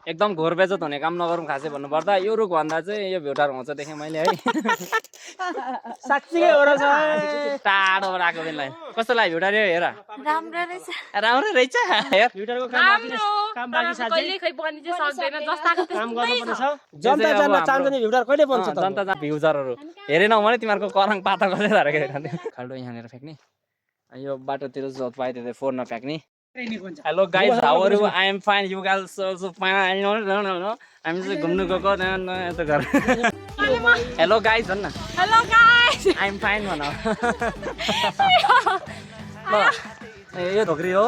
एकदम घोर बेजत हुने काम नगरौँ खासै भन्नुपर्दा यो रुख भन्दा चाहिँ यो भ्युटार हुन्छ देखेँ मैले है साँच्चै हो र टाढोबाट आएको बेला कस्तो लाग्यो भ्युटार यो हेर राम्रो रहेछ हेर भ्युटारको काम बाँकी साथै काम गर्नुपर्छ जनता जान्न चाहन्छ नि भ्युटार कहिले बन्छ त जनता भ्युजरहरू हेरेनौ भने तिमीहरूको करङ पाता कसै धरेको खाल्डो यहाँनिर फ्याँक्ने यो बाटोतिर जत पाए त्यतै फोहोर नफ्याँक्ने hello guys how are you I am fine you guys also fine हामी चाहिँ घुम्नु गएको यता घर हेलो गाइज भन्न hello guys I am fine भन ल यो ढोक्री हो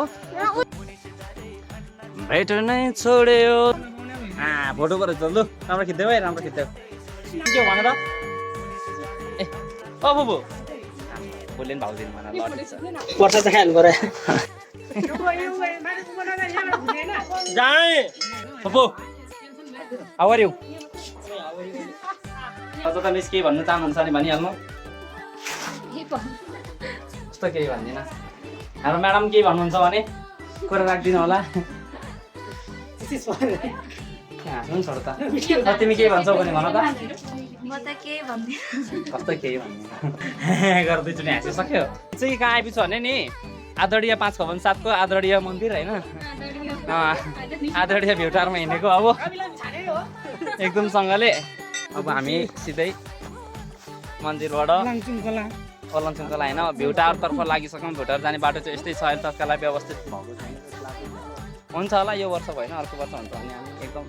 भेट नै छोड्यो फोटो गरेर चल लु राम्रो खिच्दै है राम्रो खिच्दै के हो भन त ए ओ बुबु बोल्ने भाउदिन भन ल वर्षा चाहिँ खानु पर्यो जाए बुबु हाउ आर यु अझ त मिस के भन्नु चाहनुहुन्छ भने भनिहाल्नु यस्तो केही भन्दिनँ हाम्रो म्याडम के भन्नुहुन्छ भने कुरा राख्दिनु होला हाँस्नु नि छोड त तिमी के भन्छौ भने भन त कस्तो केही भन्दिनँ गर्दैछु नि हाँसिसक्यो चाहिँ कहाँ आइपुग्छ भने नि आदरणीय 5/7 को आदरणीय मन्दिर होइन आदरणीय भ्युटारमा हिँडेको अब एकदमसँगले अब हामी सिधै मन्दिरबाट ओलङचुङकोला होइन भ्युटारतर्फ लागिसक्यौँ भ्युटार जाने बाटो चाहिँ यस्तै छ अहिले तत्काललाई व्यवस्थित भएको छैन हुन्छ होला यो वर्ष भएन अर्को वर्ष हुन्छ भने हामी एकदम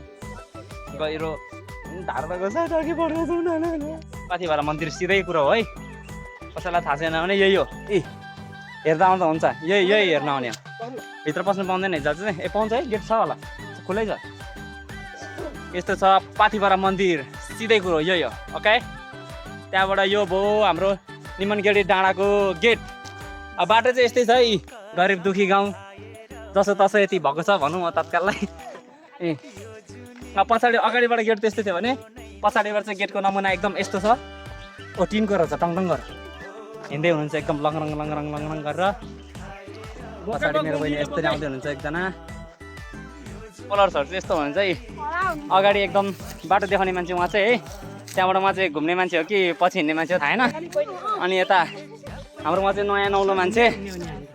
गहिरो धार्दाको साथ अघि बढ्दै छौँ कति भएर मन्दिर सिधै कुरो हो है कसैलाई थाहा छैन भने यही हो ए हेर्दा आउँदा हुन्छ यही हेर्न आउने भित्र पस्नु पाउँदैन हिजो चाहिँ ए पाउँछ है गेट छ होला खुलै छ यस्तो छ पाथिभरा मन्दिर सिधै कुरो यही हो ओके त्यहाँबाट यो भयो हाम्रो निमनगेडी डाँडाको गेट अब बाटो चाहिँ यस्तै छ है गरिब दुखी गाउँ जसो तसो यति भएको छ भनौँ म तत्काललाई ए पछाडि अगाडिबाट गेट त्यस्तै थियो भने पछाडिबाट चाहिँ गेटको नमुना एकदम यस्तो छ टिनको रहेछ टङटङ गरेर हिँड्दै हुनुहुन्छ एकदम लङरङ लङरङ लङरङ गरेर पछाडि मेरो बहिनी यस्तरी आउँदै हुनुहुन्छ एकजना पोलर्सहरू चाहिँ यस्तो हुनुहुन्छ है अगाडि एकदम बाटो देखाउने मान्छे उहाँ चाहिँ है त्यहाँबाट उहाँ चाहिँ घुम्ने मान्छे हो कि पछि हिँड्ने मान्छे हो थाहा छैन अनि यता हाम्रो उहाँ चाहिँ नयाँ नौलो मान्छे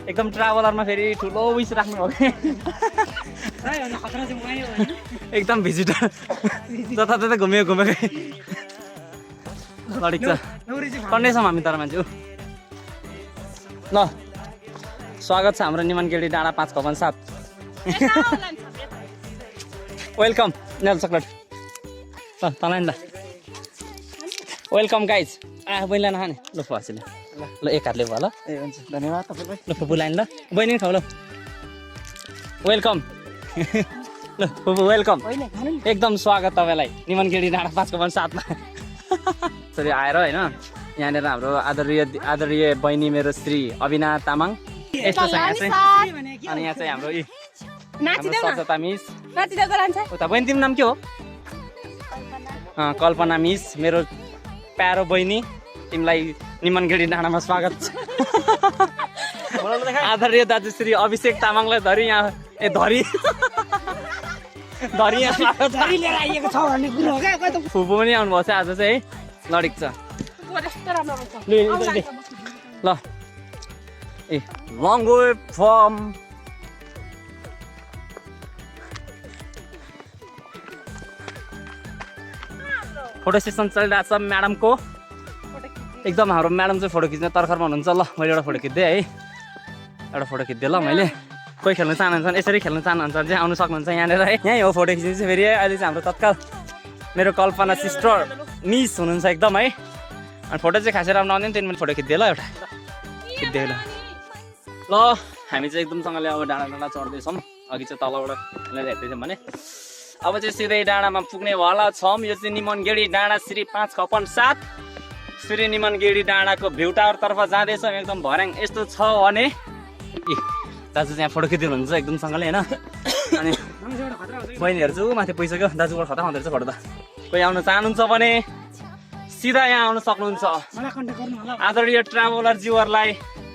एकदम ट्राभलरमा फेरि ठुलो उइस राख्नुभयो एकदम भिजिटर जताततै घुमेकै लडिक छ टन्नै छौँ हामी तर मान्छे ल स्वागत छ हाम्रो निमनगेडी डाँडा 5/7 वेलकम नेल चक्लेट ल तँलाई ल वेलकम गाइज बहिनीलाई नखाने ल फुवासीले ल एक हातले भयो ल ए हुन्छ धन्यवाद तपाईँलाई ल फुपू लाइन ल बहिनी खाऊ ल वेलकम ल फुपू वेलकम एकदम स्वागत तपाईँलाई निमनगेडी डाँडा 5/7 मा यसरी आएर होइन यहाँनिर हाम्रो आदरणीय बहिनी मेरो श्री अविना तामाङ यस्तो छ यहाँ चाहिँ अनि यहाँ चाहिँ हाम्रो सचता मिस उता बहिनी तिम्रो नाम के हो कल्पना मिस मेरो प्यारो बहिनी तिमीलाई निमनगेडी डाँडामा स्वागत छ आदरणीय दाजु श्री अभिषेक तामाङलाई धरी यहाँ ए धरी फुपू पनि आउनुभएको छ आज चाहिँ है लडिक छ ल a long way from photo session चलिरहेको छ म्याडमको एकदम हाम्रो म्याडम चाहिँ फोटो खिच्ने तर्खरमा हुनुहुन्छ ल मैले एउटा फोटो खिच्दै है एउटा फोटो खिच्दै ल मैले कोही खेल्न चाहनुहुन्छ यसरी खेल्न चाहनुहुन्छ भने चाहिँ आउनु सक्नुहुन्छ यहाँनिर है यहीँ हो फोटो खिच्नु चाहिँ फेरि अहिले चाहिँ हाम्रो तत्काल मेरो कल्पना सिस्टर मिस हुनुहुन्छ एकदम है अनि फोटो चाहिँ खासै राम्रो आउँदैन त्यही मैले फोटो खिच्दै ल एउटा खिच्दै ल हामी चाहिँ एकदमसँगले अब डाँडा चढ्दैछौँ अघि चाहिँ तलबाट हेर्दैछौँ भने अब चाहिँ सिधै डाँडामा पुग्ने वाला छौँ यो चाहिँ निमनगेडी डाँडा श्री 5/7 श्री निमनगेडी डाँडाको भ्युटारतर्फ जाँदैछौँ एकदम भर्याङ यस्तो छ भने ए दाजु चाहिँ यहाँ फोटो खिचिदिनुहुन्छ एकदमसँगले होइन अनि बहिनीहरू चाहिँ माथि पुगिसक्यो दाजुबाट खतरा हुँदो रहेछ फोटो त कोही आउनु चाहनुहुन्छ भने सिधा यहाँ आउनु सक्नुहुन्छ आदरणीय ट्राभलर जीवहरूलाई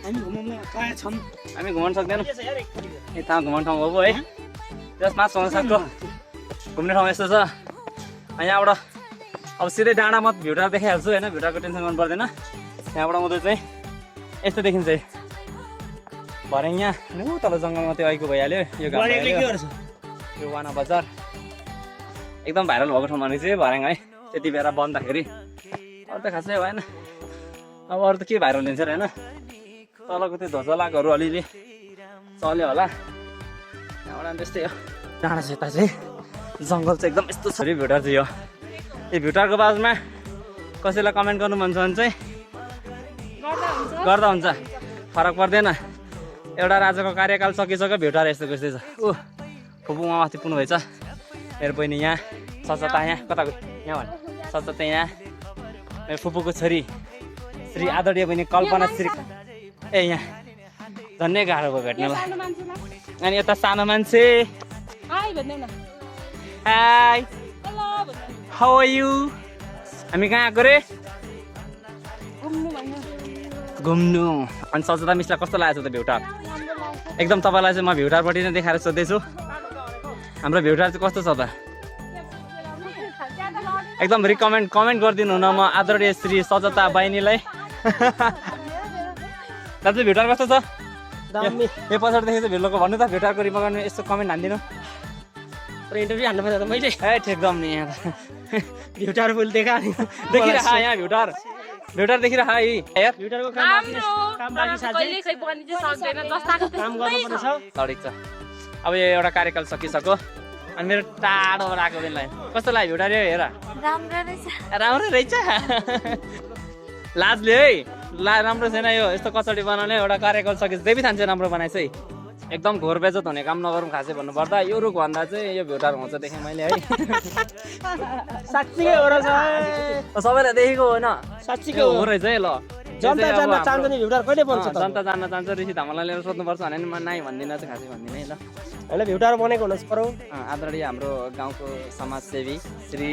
हामी घुमाउनु सक्दैनौँ यता घुमाउने ठाउँ हो है जस 5/7 को घुम्ने ठाउँ यस्तो छ। अनि यहाँबाट अब सिधै डाँडा म भ्युटार देखाइहाल्छु होइन, भ्युटारको टेन्सन गर्नु पर्दैन। यहाँबाट उँधो चाहिँ यस्तो देखिन्छ भरे यहाँ तल जङ्गलमा त्यो अहिलेको भइहाल्यो यो घाम यो वाना बजार एकदम भाइरल भएको ठाउँ भनेको चाहिँ भर्याङ है। त्यति बेला बन्दाखेरि अरू त खासै भएन, अब अरू त के भाइरल हुन्छ र होइन। तलको त्यो ध्वजलागहरू अलिअलि चल्यो होला। त्यहाँबाट त्यस्तै हो। डाँडा चाहिँ यता चाहिँ जङ्गल चाहिँ एकदम यस्तो छ अरे भ्युटार चाहिँ यो। यो भ्युटारको बाजमा कसैलाई कमेन्ट गर्नु मन छ भने चाहिँ गर्दा हुन्छ, फरक पर्दैन। एउटा राजाको कार्यकाल सकिसक्यो, भ्युटार यस्तो कस्तै छ। ऊ फुपू उहाँ माथि पुग्नुभएछ, मेरो बहिनी यहाँ, सचता यहाँ, कता यहाँ भने सचता यहाँ, मेरो फुपूको छोरी श्री आदरणीय बहिनी कल्पना श्री यहाँ झन्डै गाह्रो भयो भेट्नलाई। अनि यता सानो मान्छे हाई हाउ आर यु। हामी कहाँ आएको रे? घुम्नु। अनि सचता मिसलाई कस्तो लागेको छ त भ्युटार? एकदम तपाईँलाई चाहिँ म भ्युटारपट्टि नै देखाएर सोध्दैछु, हाम्रो भ्युटार चाहिँ कस्तो छ त? एकदम कमेन्ट गरिदिनु न म आदरणीय श्री सचता बहिनीलाई। दाजु भ्युटार कस्तो छ? यो पछाडिदेखि चाहिँ भिडियोको भन्नु त, भ्युटारको रिमा गर्नु यस्तो कमेन्ट हानिदिनु। इन्टरभ्यू हान्नु पर्छ त मैले। एकदम नि यहाँ भ्युटार फुल देखिरह यहाँ भ्युटार देखिरह यार। भ्युटारको काम बाँकी साथै काम गर्नुपर्ने छ। ठिक छ। अब यो एउटा कार्यकाल सकिसक्यो अनि मेरो टाढोबाट आएको बेला कस्तो लाग्यो भ्युटार? यो हेर राम्रो रहेछ। लाजले है राम्रो छैन यो यस्तो कचडी बनाउने। एउटा कार्यकाल सकिन्छ देवी थान चाहिँ राम्रो बनाएछ है, एकदम घोर बेजत हुने काम नगरौँ खासै भन्नुपर्दा। यो रुख भन्दा चाहिँ यो भ्युटार हुन्छ देखेँ मैले है। साँच्चीकै हो रहेछ, सबैलाई देखेको होइन, साँच्चीकै हो रहेछ है। ल जनता जान्न चाहन्छ नि भ्युटार कहिले बन्छ त? जनता जान्न चाहन्छ, ऋषि धामलाई लिएर सोध्नुपर्छ भने नि म नाइ भन्दिनँ चाहिँ खासै भन्दिनँ है। ल होइन भ्युटार बनेको हुनुहोस् पर्यो। आदरणीय हाम्रो गाउँको समाजसेवी श्री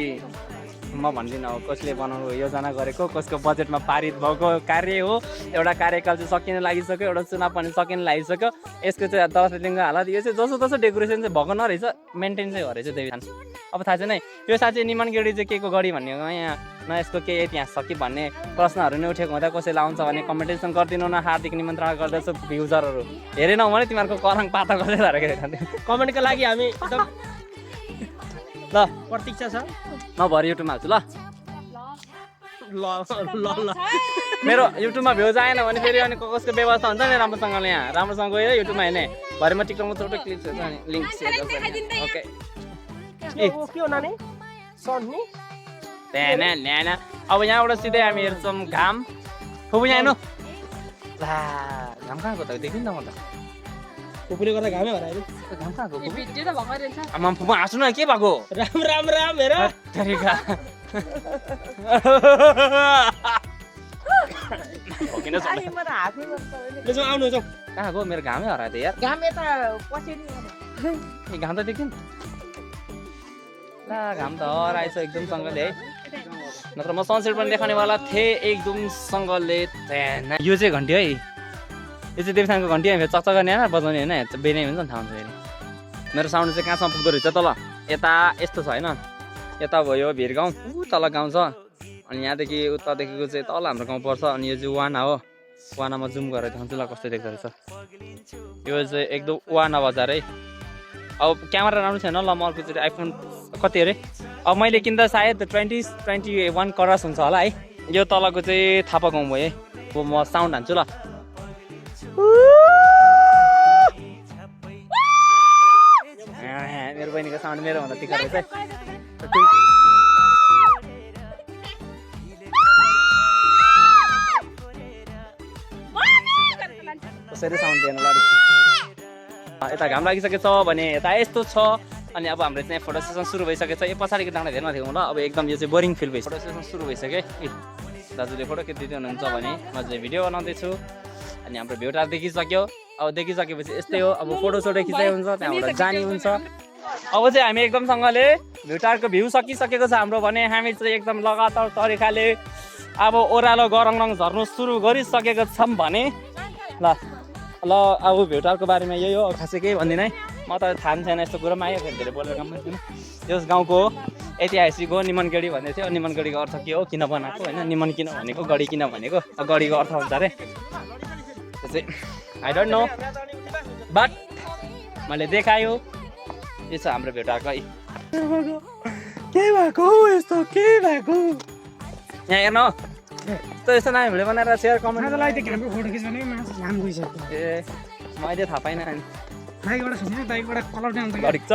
म भन्दिनँ अब कसले बनाउनु योजना गरेको, कसको बजेटमा पारित भएको कार्य हो। एउटा कार्यकाल चाहिँ सकिन लागिसक्यो, एउटा चुनाव पनि सकिन लागिसक्यो। यसको चाहिँ दर्शलिङ्ग हालत यो चाहिँ जसो तसो डेकोरेसन चाहिँ भएको नरहेछ, मेन्टेन चाहिँ हो रहेछ देवीथान। अब थाहा छैन है यो साँच्चै निमन गढी चाहिँ के को गढी भन्ने हो यहाँ न, यसको केही इतिहास छ कि भन्ने प्रश्नहरू नै उठेको हुँदा कसैलाई आउँछ भने कमेन्टेसन गरिदिनु न। हार्दिक निमन्त्रणा गर्दछु भ्युजरहरू, हेरेनौ भने तिमीहरूको करङ पाता गर्दै रहेको कमेन्टको लागि हामी एकदम ल प्रतीक्षा छ। म भरे युट्युबमा हाल्छु ल। ल मेरो युट्युबमा भ्युज आएन भने फेरि अनि कसको व्यवस्था हुन्छ नि राम्रोसँगले, यहाँ राम्रोसँग गएर युट्युबमा हेर्ने। भरे म टिकटकमा छोटो क्लिप छ अनि लिङ्क सेयर गर्छु। ओके के हो नानी सन नि ल्याएन। अब यहाँबाट सिधै हामी हेर्छौँ घाम। फुपू यहाँ हेर्नु ला, घाम कहाँको त देखिन त म त। फुपूले गर्दा घामै हरायो नि। घाम कहाँको आमा फुपू हाँस्नु न, के भएको? राम हेर किन आउनु जाउँ। कहाँको? मेरो घामै हरायो त यार। घाम यता पछाडि घाम त देखिन ला, घाम त हराएछ एकदमसँगले है। नत्र म सनसेट पनि देखाउनेवाला थिएँ एकदमसँगले। यो चाहिँ घन्टी है, यो चाहिँ देवीथानको घन्टी है, चकचक गर्ने होइन बजाउने होइन, बेनै हुन्छ नि थाहा हुन्छ फेरि। मेरो साउन्ड चाहिँ कहाँसम्म पुग्दो रहेछ तल यता यस्तो छ होइन। यता भयो भिरगाउँ, तल गाउँ छ। अनि यहाँदेखि उतादेखिको चाहिँ तल हाम्रो गाउँ पर्छ। अनि यो चाहिँ वाना हो, वानामा जुम गरेर देखाउँछु ल कस्तो देख्दो रहेछ। यो चाहिँ एकदम वाना बजार है। अब क्यामेरा राम्रो छैन ल, म अर्कोचोटि आइफोन कति अरे अब मैले किन्दा सायद 21 करास हुन्छ होला है। यो तलको चाहिँ थापा गाउँ भयो है। अब म साउन्ड हान्छु ल। मेरो बहिनीको साउन्ड मेरो भन्दा तिखा रहेछ है। कसरी साउन्ड दिएन ल। यता घाम लागिसकेछ भने यता यस्तो छ। अनि अब हाम्रो चाहिँ फोटो सेसन सुरु भइसकेछ। यो पछाडिको डाँडा हेर्न थियौँ ल। अब एकदम यो चाहिँ बोरिङ फिल भइसक्यो। फोटो सेसन सुरु भइसक्यो है। दाजुले फोटो खिच्दै हुनुहुन्छ भने म चाहिँ भिडियो बनाउँदैछु। अनि हाम्रो भ्युटार देखिसक्यो। अब देखिसकेपछि यस्तै हो, अब फोटोसोटो खिचाइ हुन्छ, त्यहाँबाट जाने हुन्छ। अब चाहिँ हामी एकदमसँगले भ्युटारको भ्यू सकिसकेको छ हाम्रो भने हामी चाहिँ एकदम लगातार तरिकाले अब ओह्रालो गरङरङ झर्नु सुरु गरिसकेको छौँ भने ल अब भ्युटारको बारेमा यही हो, खासै केही भन्दिनँ है। म म त थाहा छैन यस्तो कुरोमा आयो फेरि धेरै बोलेर काम गर्दिनँ यस गाउँको ऐतिहासिक हो निमनगढी भन्दै थियो निमनगढीको अर्थ के हो किन बनाएको होइन निमन किन भनेको गढी किन भनेको गढीको अर्थ हुन्छ अरे त्यो चाहिँ आई डोन्ट नो बट मैले देखायो यो छ हाम्रो भेटाएको के भएको यस्तो के भएको यहाँ हेर्न यस्तो नयाँ भिडियो बनाएर सेयर कमेन्ट फोटो खिच्ने घाम गइसक्यो ए मैले थाहा पाइनँ दाइबाट खिच्ने दाइबाट कलर ड्यान्स घडिक छ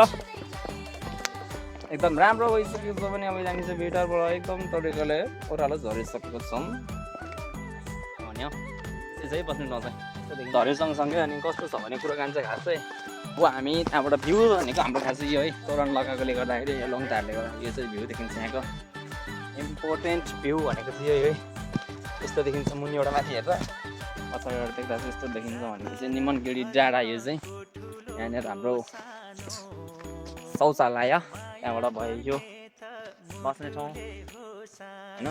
एकदम राम्रो भइसक्यो जो पनि अब जाने चाहिँ भेटरबाट एकदम तरिकाले ओह्रालो झरिसकेको छौँ भन्यो त्यो चाहिँ बस्नु नचाहिँ झऱ्यो सँगसँगै अनि कस्तो छ भन्ने कुरो कान्छ खास चाहिँ अब हामी त्यहाँबाट भ्यू भनेको हाम्रो खास चाहिँ यो है तोरण लगाएकोले गर्दाखेरि यो लङ तारले गर्दा यो चाहिँ भ्यू देखिन्छ यहाँको इम्पोर्टेन्ट भ्यू भनेको चाहिँ यही है यस्तो देखिन्छ मुनि एउटा माथि हेर्दा पछाडिबाट देख्दा चाहिँ यस्तो देखिन्छ भनेको चाहिँ निमनगढी डाँडा यो चाहिँ यहाँनिर हाम्रो शौचालय त्यहाँबाट भयो बस्ने ठाउँ होइन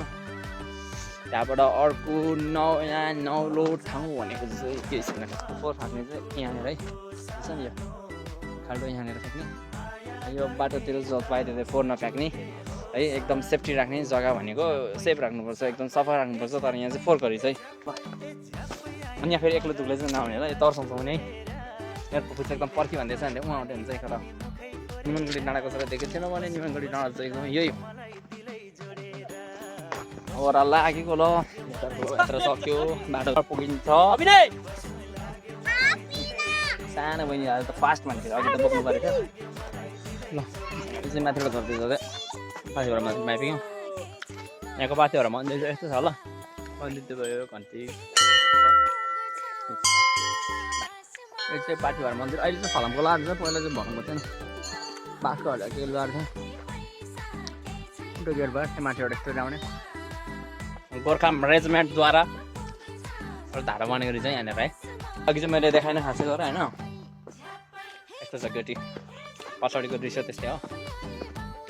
त्यहाँबाट अर्को नयाँ नौलो ठाउँ भनेको चाहिँ के छैन फोहोर फ्याँक्ने चाहिँ यहाँनिर है छ नि यो खाल्डो यहाँनिर फ्याँक्ने यो बाटोतिर बाहिर फोहोर नफ्याँक्ने है एकदम सेफ्टी राख्ने जग्गा भनेको सेफ राख्नुपर्छ एकदम सफा राख्नुपर्छ तर यहाँ चाहिँ फोहोर गरी चाहिँ अनि यहाँ फेरि एक्लो दुक्लो चाहिँ नहुने होला यो तर्साउँछ भने है मेरो पुग्छ एकदम पर्खी भन्दैछ भने उहाँ आउँदै हुन्छ एकखेर निमनगढी डाँडाको सर देखेको थिएन भने निमनगढी डाँडा चाहिँ एकदम यही ओरा लागेको ल यात्रा सक्यो बाटो पुगिन्छ सानो बहिनी अहिले त फास्ट मान्छे अघि त बोक्नु परेको ल यो चाहिँ माथिबाट झर्दै झर्दै माथिबाट माथि आइपुग्यौँ यहाँको माथिबाट मन्दिर चाहिँ यस्तो छ ल मन्दिर भयो घन्टी यो चाहिँ पाठीभार मन्दिर अहिले चाहिँ फलामको लाग्छ पहिला चाहिँ भन्नु थिएन बाख्रोहरूलाई के लाग्छ त्यो गेटबाट माथिबाट यस्तो ल्याउने गोर्खा रेजिमेन्टद्वारा धारा बनेको चाहिँ यहाँनिर है अघि चाहिँ मैले देखाएन खासै गरेर होइन यस्तो छ गेटी पछाडिको दृश्य त्यस्तै हो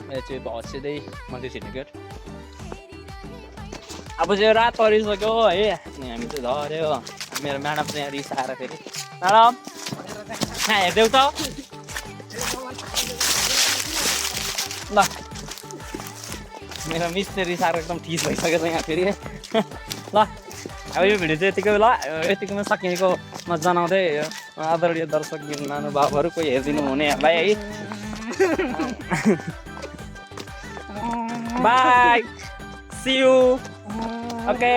यो चाहिँ भयो सिधै मन्दिर छिर्ने गेट अब चाहिँ रात परिसक्यो है अनि हामी चाहिँ झऱ्यो मेरो म्याडम चाहिँ यहाँ रिसाएर फेरि म्याडम यहाँ हेरिदेऊ त ल मेरो मिस चाहिँ रिसाएर एकदम ठिस भइसकेको छ यहाँ फेरि ल अब यो भिडियो चाहिँ यतिकै ल यतिकैमा सकिनेकोमा जनाउँदै आदरणीय दर्शक महानुभावहरू कोही हेरिदिनु हुनेहरूलाई है बाई सी यू ओके